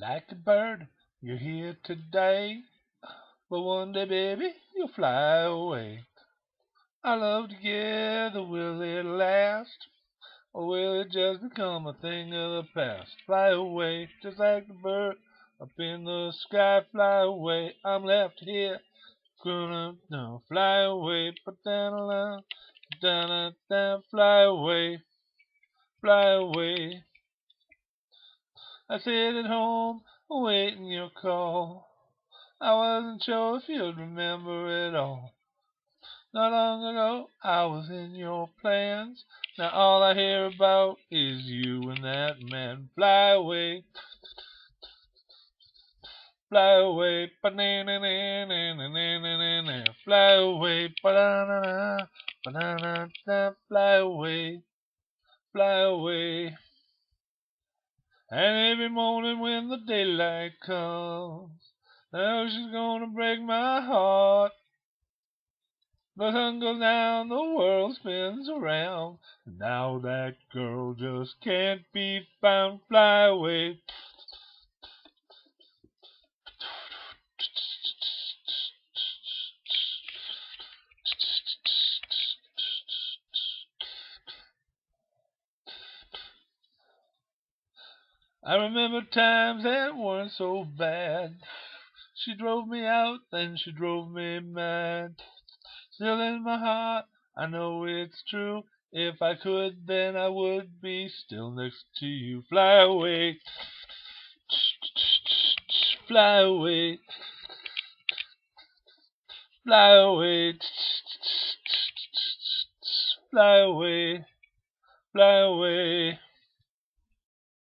Like a bird, you're here today, but one day, baby, you'll fly away. Our love together, will it last? Or will it just become a thing of the past? Fly away, just like the bird up in the sky. Fly away, I'm left here. Gonna no, fly away, but down, down, down, fly away, fly away. I sit at home, awaiting your call. I wasn't sure if you'd remember it all. Not long ago, I was in your plans. Now all I hear about is you and that man. Fly away, fly away, ba-na-na-na-na-na-na-na-na. Fly away, ba-na-na-na, ba-na-na-na. Fly away, fly away. And every morning when the daylight comes, now she's gonna break my heart. The sun goes down, the world spins around. Now that girl just can't be found. Fly away. I remember times that weren't so bad. She drove me out, then she drove me mad. Still in my heart, I know it's true. If I could, then I would be still next to you. Fly away, fly away, fly away, fly away, fly away.